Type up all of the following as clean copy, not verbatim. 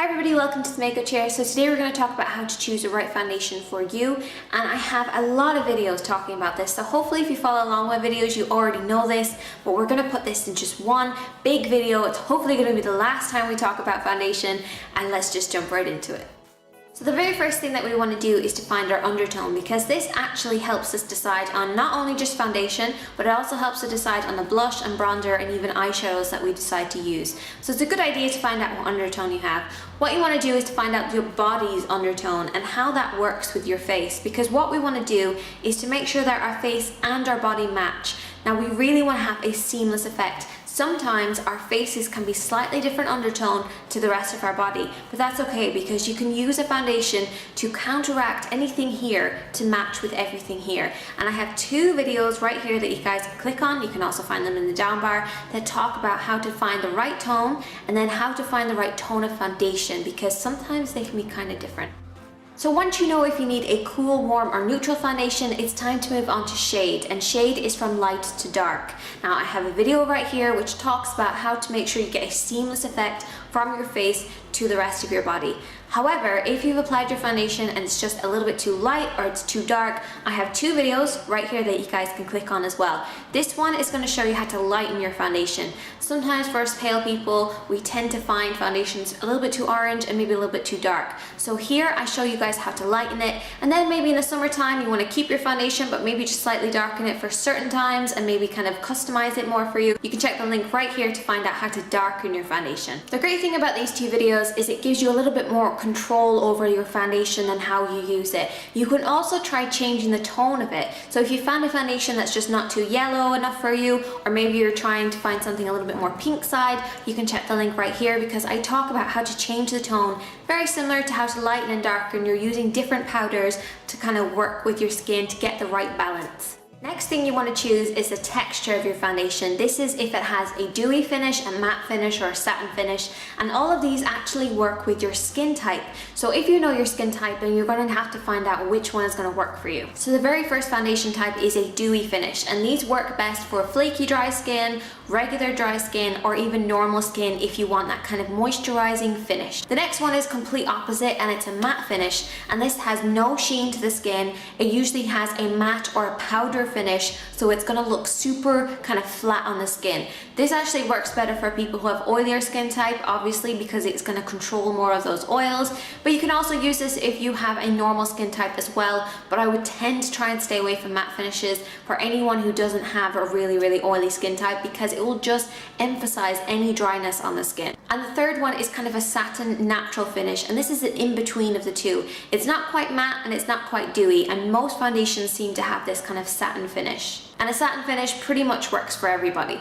Hi everybody, welcome to the Makeup Chair. So today we're going to talk about how to choose the right foundation for you, and I have a lot of videos talking about this, so hopefully if you follow along my videos you already know this, but we're going to put this in just one big video. It's hopefully going to be the last time we talk about foundation, and let's just jump right into it. So the very first thing that we want to do is to find our undertone, because this actually helps us decide on not only just foundation, but it also helps us decide on the blush and bronzer and even eyeshadows that we decide to use. So it's a good idea to find out what undertone you have. What you want to do is to find out your body's undertone and how that works with your face, because what we want to do is to make sure that our face and our body match. Now we really want to have a seamless effect. Sometimes our faces can be slightly different undertone to the rest of our body, but that's okay because you can use a foundation to counteract anything here to match with everything here. And I have two videos right here that you guys can click on. You can also find them in the down bar that talk about how to find the right tone and then how to find the right tone of foundation, because sometimes they can be kind of different. So once you know if you need a cool, warm or neutral foundation, it's time to move on to shade, and shade is from light to dark. Now I have a video right here which talks about how to make sure you get a seamless effect from your face to the rest of your body. However, if you've applied your foundation and it's just a little bit too light or it's too dark, I have two videos right here that you guys can click on as well. This one is going to show you how to lighten your foundation. Sometimes for us pale people, we tend to find foundations a little bit too orange and maybe a little bit too dark. So here I show you guys how to lighten it, and then maybe in the summertime you want to keep your foundation but maybe just slightly darken it for certain times and maybe kind of customize it more for you. You can check the link right here to find out how to darken your foundation. The great thing about these two videos is it gives you a little bit more control over your foundation and how you use it. You can also try changing the tone of it. So if you found a foundation that's just not too yellow enough for you, or maybe you're trying to find something a little bit more pink side, you can check the link right here because I talk about how to change the tone, very similar to how to lighten and darken. You're using different powders to kind of work with your skin to get the right balance. Next thing you want to choose is the texture of your foundation. This is if it has a dewy finish, a matte finish, or a satin finish, and all of these actually work with your skin type. So if you know your skin type, then you're going to have to find out which one is going to work for you. So the very first foundation type is a dewy finish, and these work best for flaky dry skin, regular dry skin, or even normal skin if you want that kind of moisturizing finish. The next one is complete opposite, and it's a matte finish, and this has no sheen to the skin. It usually has a matte or a powder finish, so it's going to look super kind of flat on the skin. This actually works better for people who have oilier skin type, obviously, because it's going to control more of those oils, but you can also use this if you have a normal skin type as well. But I would tend to try and stay away from matte finishes for anyone who doesn't have a really oily skin type, because it will just emphasize any dryness on the skin. And the third one is kind of a satin natural finish, and this is an in-between of the two. It's not quite matte and it's not quite dewy, and most foundations seem to have this kind of satin finish. And a satin finish pretty much works for everybody.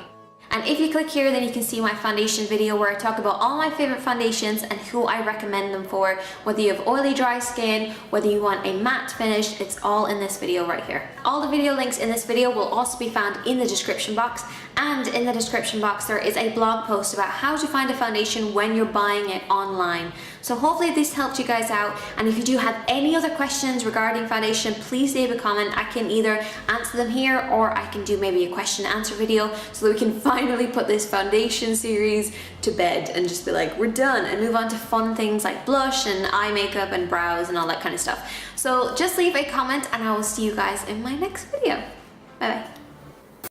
And if you click here, then you can see my foundation video where I talk about all my favorite foundations and who I recommend them for. Whether you have oily dry skin, whether you want a matte finish, it's all in this video right here. All the video links in this video will also be found in the description box, and in the description box there is a blog post about how to find a foundation when you're buying it online. So hopefully this helped you guys out, and if you do have any other questions regarding foundation, please leave a comment. I can either answer them here or I can do maybe a question and answer video so that we can finally put this foundation series to bed and just be like, we're done, and move on to fun things like blush and eye makeup and brows and all that kind of stuff. So just leave a comment and I will see you guys in my next video. Bye bye.